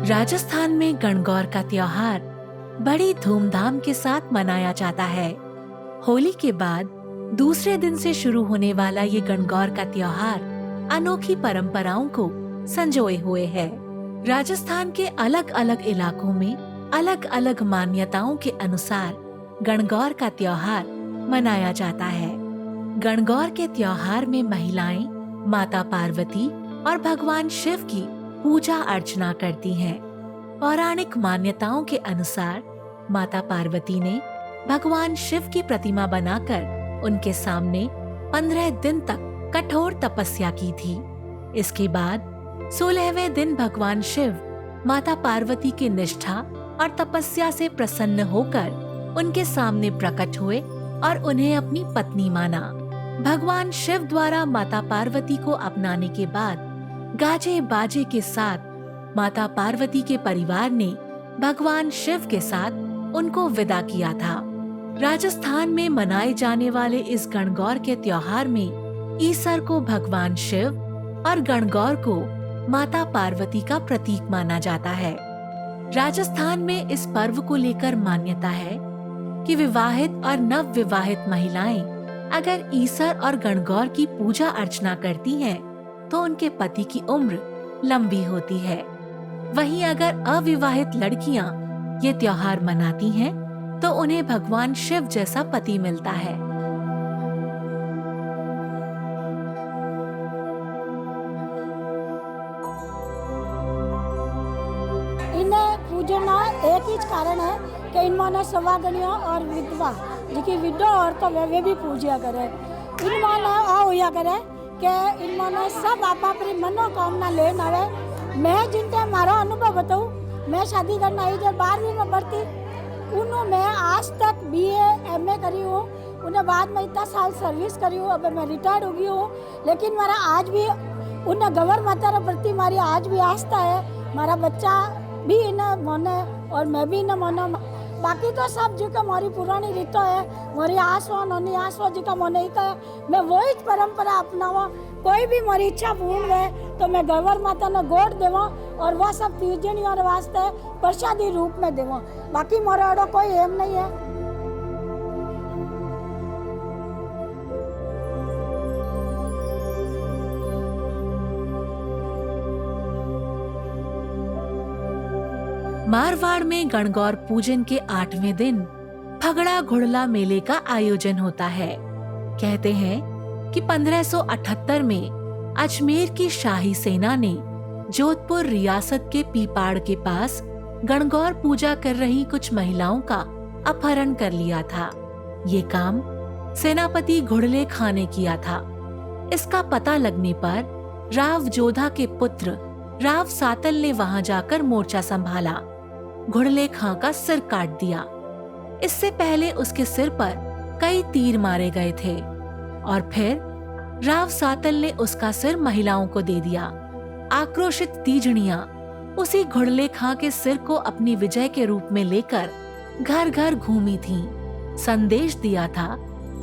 राजस्थान में गणगौर का त्योहार बड़ी धूमधाम के साथ मनाया जाता है। होली के बाद दूसरे दिन से शुरू होने वाला ये गणगौर का त्योहार अनोखी परंपराओं को संजोए हुए है। राजस्थान के अलग अलग इलाकों में अलग अलग मान्यताओं के अनुसार गणगौर का त्योहार मनाया जाता है। गणगौर के त्योहार में महिलाएं माता पार्वती और भगवान शिव की पूजा अर्चना करती हैं। पौराणिक मान्यताओं के अनुसार माता पार्वती ने भगवान शिव की प्रतिमा बनाकर उनके सामने 15 दिन तक कठोर तपस्या की थी। इसके बाद 16वें दिन भगवान शिव माता पार्वती की निष्ठा और तपस्या से प्रसन्न होकर उनके सामने प्रकट हुए और उन्हें अपनी पत्नी माना। भगवान शिव द्वारा माता पार्वती को अपनाने के बाद गाजे बाजे के साथ माता पार्वती के परिवार ने भगवान शिव के साथ उनको विदा किया था। राजस्थान में मनाए जाने वाले इस गणगौर के त्योहार में ईसर को भगवान शिव और गणगौर को माता पार्वती का प्रतीक माना जाता है। राजस्थान में इस पर्व को लेकर मान्यता है कि विवाहित और नव विवाहित महिलाएं अगर ईसर और गणगौर की पूजा अर्चना करती हैं, तो उनके पति की उम्र लंबी होती है। वहीं अगर अविवाहित लड़कियां ये त्योहार मनाती हैं, तो उन्हें भगवान शिव जैसा पति मिलता है। इन्हें पूजना एक ही कारण है कि इन्होंने सवागनियों और विधवा जिनकी विधवा औरतों वे भी पूजा करे। इन्होंने आ होया करे कि इन्होंने सब आप अपनी मनोकामना लेन आवे। मैं जिनका मारा अनुभव बताऊँ, मैं शादी करना आई जब 12वीं में पढ़ती, उन्होंने मैं आज तक BA MA करी हूँ, उन्हें बाद में इतना साल सर्विस करी हूँ, अब मैं रिटायर्ड हो गई हूँ, लेकिन मेरा आज भी उन्हें गवर माता के प्रति मारी आज भी आस्था है। मेरा बच्चा भी इन्हें माने और मैं भी इन्हें माना। बाकी तो सब जो का हमारी पुरानी रीतो है, हमारी आसवा नोनी आसवा जी का मन का है, मैं वही परंपरा अपनावा। कोई भी हमारी इच्छा पूर्ण है तो मैं गवर माता ने गोड़ देवा और वह सब तीजनियों वास्ते प्रसादी रूप में देवा। बाकी मोरा एडो कोई एम नहीं है। मारवाड़ में गणगौर पूजन के 8वें दिन फगड़ा घुड़ला मेले का आयोजन होता है। कहते हैं कि 1578 में अजमेर की शाही सेना ने जोधपुर रियासत के पीपाड़ के पास गणगौर पूजा कर रही कुछ महिलाओं का अपहरण कर लिया था। ये काम सेनापति घुड़ले खां ने किया था। इसका पता लगने पर राव जोधा के पुत्र राव सातल ने वहां जाकर मोर्चा संभाला। घुड़ले खां का सिर काट दिया। इससे पहले उसके सिर पर कई तीर मारे गए थे और फिर राव सातल ने उसका सिर महिलाओं को दे दिया। आक्रोशित तीजड़ियां उसी घुड़ले खां के सिर को अपनी विजय के रूप में लेकर घर घर घूमी थीं। संदेश दिया था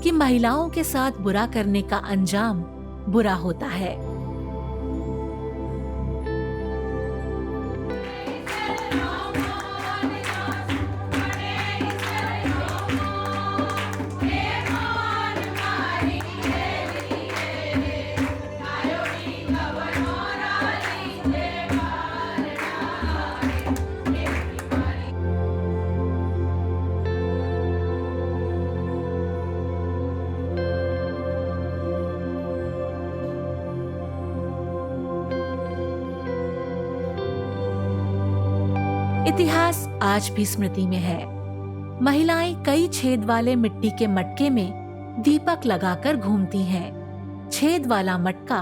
कि महिलाओं के साथ बुरा करने का अंजाम बुरा होता है। इतिहास आज भी स्मृति में है। महिलाएं कई छेद वाले मिट्टी के मटके में दीपक लगाकर घूमती हैं। छेद वाला मटका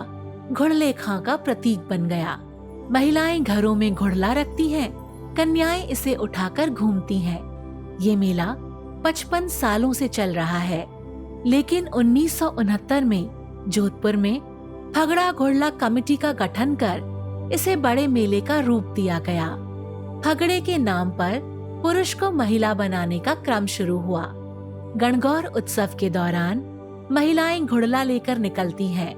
घुड़ले खां का प्रतीक बन गया। महिलाएं घरों में घुड़ला रखती हैं, कन्याएं इसे उठाकर घूमती हैं। ये मेला 55 सालों से चल रहा है, लेकिन 1969 में जोधपुर में फगड़ा घुड़ला कमेटी का गठन कर इसे बड़े मेले का रूप दिया गया। फगड़े के नाम पर पुरुष को महिला बनाने का क्रम शुरू हुआ। गणगौर उत्सव के दौरान महिलाएं घुड़ला लेकर निकलती हैं।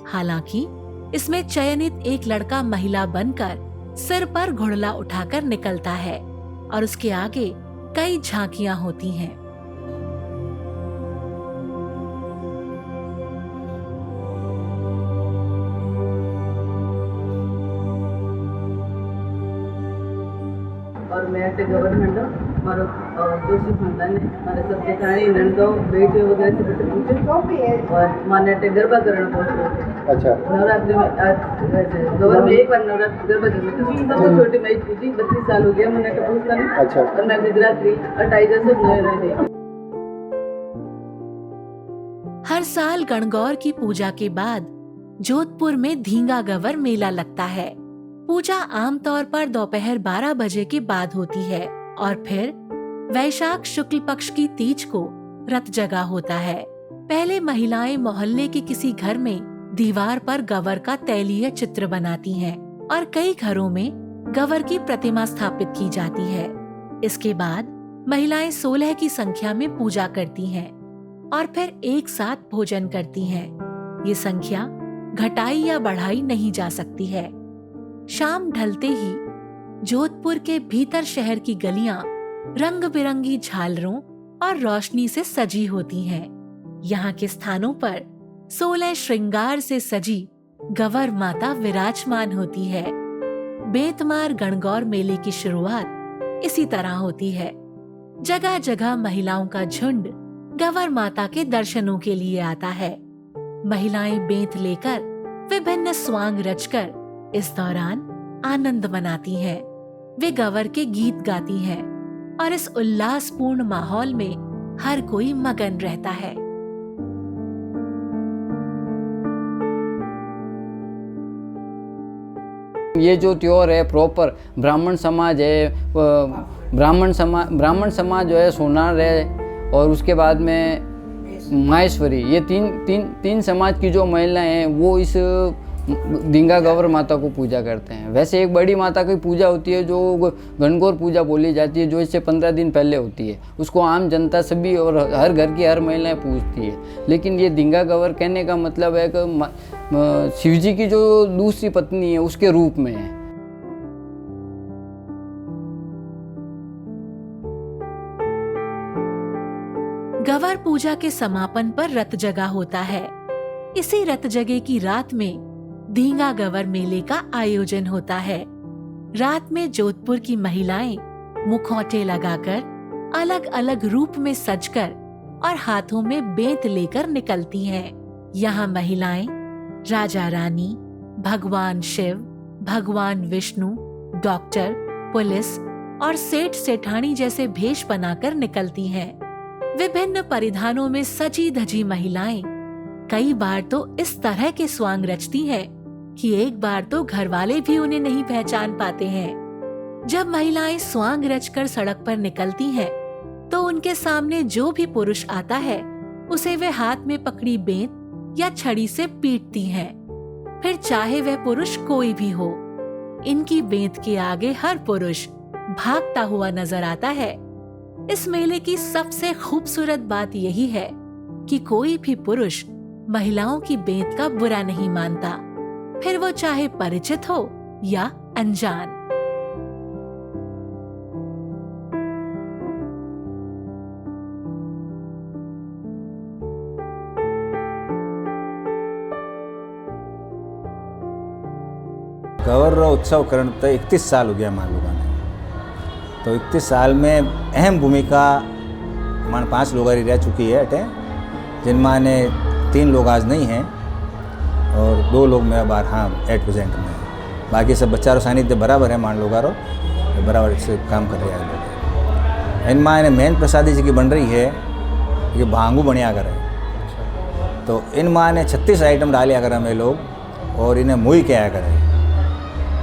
हालांकि इसमें चयनित एक लड़का महिला बनकर सिर पर घुड़ला उठाकर निकलता है और उसके आगे कई झांकियां होती हैं। और मैं गवर्नमेंट और जोशी खानदान ने मारे सब जेठानी नंदो बेटे वगैरह से बेटे पूछे और माने गरबा करना पहुंचे। अच्छा, नवरात्रि में आज गवर में एक बार नवरात्रि गरबा करना सबसे छोटी मैं पूछी 32 साल हो गया मैंने पूछता नहीं। अच्छा, और मैं गुजराती 28 से नए रही। हर साल गणगौर की पूजा के बाद जोधपुर में धींगा गवर मेला लगता है। पूजा आमतौर पर दोपहर 12 बजे के बाद होती है और फिर वैशाख शुक्ल पक्ष की तीज को रत जगा होता है। पहले महिलाएं मोहल्ले के किसी घर में दीवार पर गवर का तैलीय चित्र बनाती हैं और कई घरों में गवर की प्रतिमा स्थापित की जाती है। इसके बाद महिलाएं 16 की संख्या में पूजा करती हैं और फिर एक साथ भोजन करती हैं। ये संख्या घटाई या बढ़ाई नहीं जा सकती है। शाम ढलते ही जोधपुर के भीतर शहर की गलियां रंग बिरंगी झालरों और रोशनी से सजी होती हैं। यहाँ के स्थानों पर 16 श्रृंगार से सजी गवर माता विराजमान होती है। बेतमार गणगौर मेले की शुरुआत इसी तरह होती है। जगह जगह महिलाओं का झुंड गवर माता के दर्शनों के लिए आता है। महिलाएं बेंत लेकर विभिन्न स्वांग रचकर इस दौरान आनंद मनाती हैं। वे गवर के गीत गाती हैं और इस उल्लासपूर्ण माहौल में हर कोई मगन रहता है। ये जो त्योहार है प्रॉपर ब्राह्मण समाज है, ब्राह्मण समाज जो है सोनार है और उसके बाद में माहेश्वरी, ये तीन समाज की जो महिलाएं हैं वो इस धींगा गवर माता को पूजा करते हैं। वैसे एक बड़ी माता की पूजा होती है जो गणगौर पूजा बोली जाती है, जो इससे 15 दिन पहले होती है। उसको आम जनता सभी और हर घर की हर महिलाएं पूजती है। लेकिन ये धींगा गवर कहने का मतलब है कि शिवजी की जो दूसरी पत्नी है उसके रूप में है। गवर पूजा के समापन पर रत जगा होता है। इसी रत जगे की रात में धींगा गवर मेले का आयोजन होता है। रात में जोधपुर की महिलाएं मुखौटे लगाकर अलग अलग रूप में सजकर और हाथों में बेंत लेकर निकलती हैं। यहाँ महिलाएं राजा रानी, भगवान शिव, भगवान विष्णु, डॉक्टर, पुलिस और सेठ सेठानी जैसे भेष बनाकर निकलती हैं। विभिन्न परिधानों में सजी धजी महिलाएं कई बार तो इस तरह के स्वांग रचती हैं कि एक बार तो घर वाले भी उन्हें नहीं पहचान पाते हैं। जब महिलाएं स्वांग रचकर सड़क पर निकलती हैं, तो उनके सामने जो भी पुरुष आता है उसे वे हाथ में पकड़ी बेंत या छड़ी से पीटती हैं। फिर चाहे वह पुरुष कोई भी हो, इनकी बेंत के आगे हर पुरुष भागता हुआ नजर आता है। इस मेले की सबसे खूबसूरत बात यही है कि कोई भी पुरुष महिलाओं की बेंत का बुरा नहीं मानता, फिर वो चाहे परिचित हो या अनजान। गवर उत्सव करण तो 31 साल हो गया मान लोगों ने। तो 31 साल में अहम भूमिका मान 5 लोग रह चुकी है अटे, जिनमें ने 3 लोग आज नहीं हैं और 2 लोग में बार हाँ एट प्रेजेंट में। बाकी सब बच्चा रो सानिध्य बराबर है, मान लोग बराबर से काम कर रहे हैं लोग। इनमें मेन प्रसादी जी की बन रही है ये भांगू बनिया कर है। तो इनमें ने 36 आइटम डालिया कर हमें लोग और इन्हें मुई क्या करें।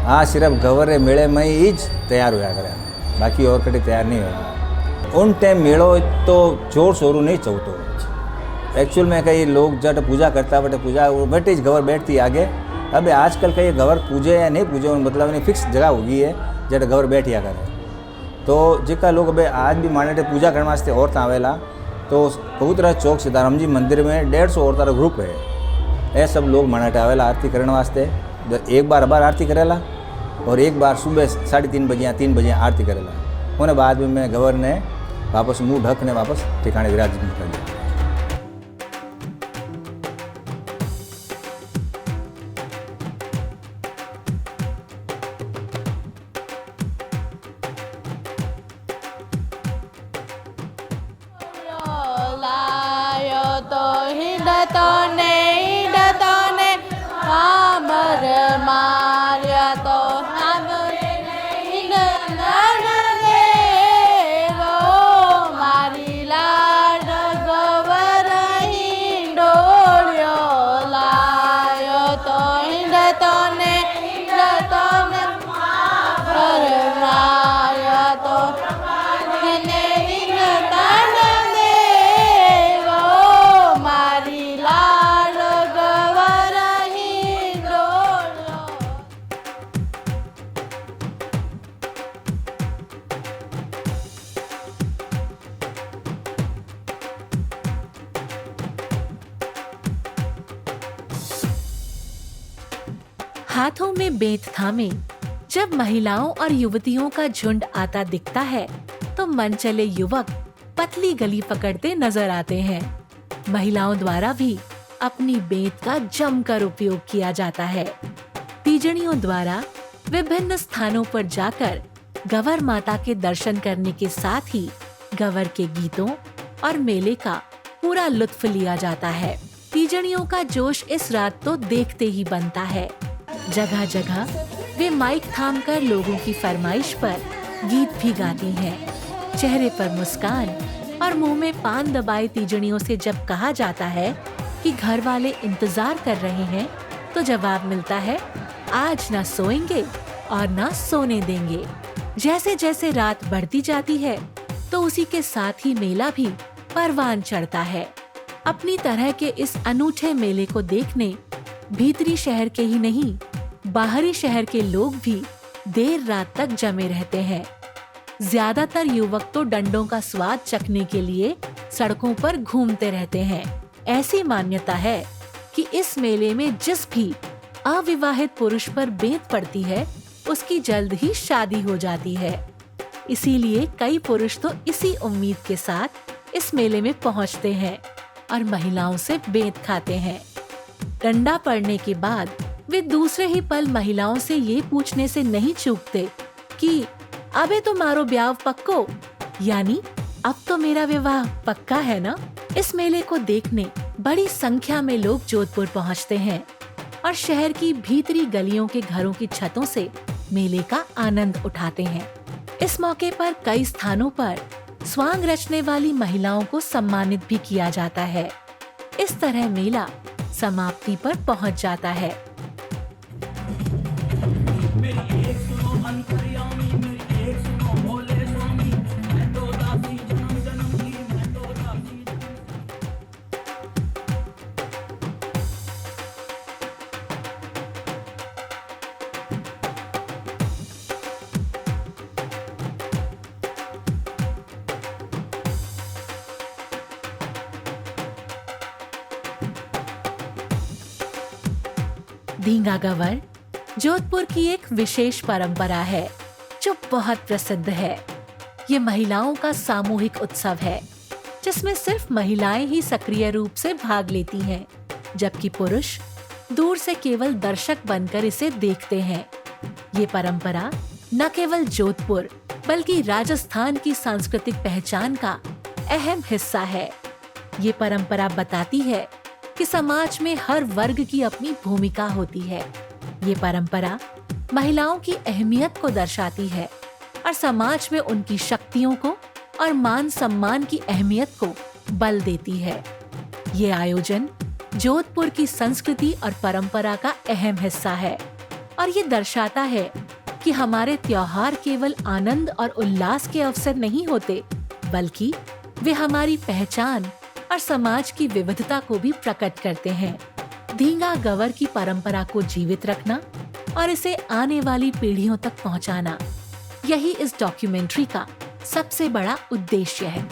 हाँ सिर्फ गवर मेले में ही तैयार होया करें, बाकी और कटी तैयार नहीं हुआ। उन टाइम मेड़ो तो जोर शोरू नहीं चलतो। एक्चुअल में कई लोग जब पूजा करता बटे पूजा बटे गवर बैठती आगे। अब आजकल कई गवर पूजे या नहीं पूजे मतलब नहीं फिक्स जगह होगी है जब गवर बैठिया करे। तो जिका लोग अब आज भी माने पूजा करने वास्ते औरत आवेला, तो कबूतरा चौक सीताराम जी मंदिर में 150 औरत का ग्रुप है। ये सब लोग माने आवेला आरती करने वास्ते। एक बार आरती करेला और एक बार सुबह 3:30 बजे या 3 बजे आरती करेला। उन्हें बाद में गवर ने वापस मुँह ढक ने वापस ठिकाने विराजित कर दिया। हाथों में बेंत थामे जब महिलाओं और युवतियों का झुंड आता दिखता है तो मन चले युवक पतली गली पकड़ते नजर आते हैं। महिलाओं द्वारा भी अपनी बेंत का जमकर उपयोग किया जाता है। तीजड़ियों द्वारा विभिन्न स्थानों पर जाकर गवर माता के दर्शन करने के साथ ही गवर के गीतों और मेले का पूरा लुत्फ लिया जाता है। तीजड़ियों का जोश इस रात तो देखते ही बनता है। जगह जगह वे माइक थामकर लोगों की फरमाइश पर गीत भी गाती हैं। चेहरे पर मुस्कान और मुंह में पान दबाए तीजड़ियों से जब कहा जाता है कि घर वाले इंतजार कर रहे हैं, तो जवाब मिलता है, आज ना सोएंगे और ना सोने देंगे। जैसे जैसे रात बढ़ती जाती है तो उसी के साथ ही मेला भी परवान चढ़ता है। अपनी तरह के इस अनूठे मेले को देखने भीतरी शहर के ही नहीं, बाहरी शहर के लोग भी देर रात तक जमे रहते हैं। ज्यादातर युवक तो डंडों का स्वाद चखने के लिए सड़कों पर घूमते रहते हैं। ऐसी मान्यता है कि इस मेले में जिस भी अविवाहित पुरुष पर बेंत पड़ती है, उसकी जल्द ही शादी हो जाती है। इसीलिए कई पुरुष तो इसी उम्मीद के साथ इस मेले में पहुंचते हैं और महिलाओं से बेंत खाते हैं। डंडा पड़ने के बाद वे दूसरे ही पल महिलाओं से ये पूछने से नहीं चूकते कि अबे तो मारो ब्याह पक्को, यानी अब तो मेरा विवाह पक्का है ना। इस मेले को देखने बड़ी संख्या में लोग जोधपुर पहुंचते हैं और शहर की भीतरी गलियों के घरों की छतों से मेले का आनंद उठाते हैं। इस मौके पर कई स्थानों पर स्वांग रचने वाली महिलाओं को सम्मानित भी किया जाता है। इस तरह मेला समाप्ति पर पहुंच जाता है। धींगा गवर जोधपुर की एक विशेष परंपरा है जो बहुत प्रसिद्ध है। ये महिलाओं का सामूहिक उत्सव है जिसमें सिर्फ महिलाएं ही सक्रिय रूप से भाग लेती हैं, जबकि पुरुष दूर से केवल दर्शक बनकर इसे देखते हैं। ये परंपरा न केवल जोधपुर बल्कि राजस्थान की सांस्कृतिक पहचान का अहम हिस्सा है। ये परंपरा बताती है कि समाज में हर वर्ग की अपनी भूमिका होती है। ये परंपरा महिलाओं की अहमियत को दर्शाती है और समाज में उनकी शक्तियों को और मान सम्मान की अहमियत को बल देती है। ये आयोजन जोधपुर की संस्कृति और परंपरा का अहम हिस्सा है और ये दर्शाता है कि हमारे त्योहार केवल आनंद और उल्लास के अवसर नहीं होते, बल्कि वे हमारी पहचान और समाज की विविधता को भी प्रकट करते हैं। धींगा गवर की परंपरा को जीवित रखना और इसे आने वाली पीढ़ियों तक पहुंचाना, यही इस डॉक्यूमेंट्री का सबसे बड़ा उद्देश्य है।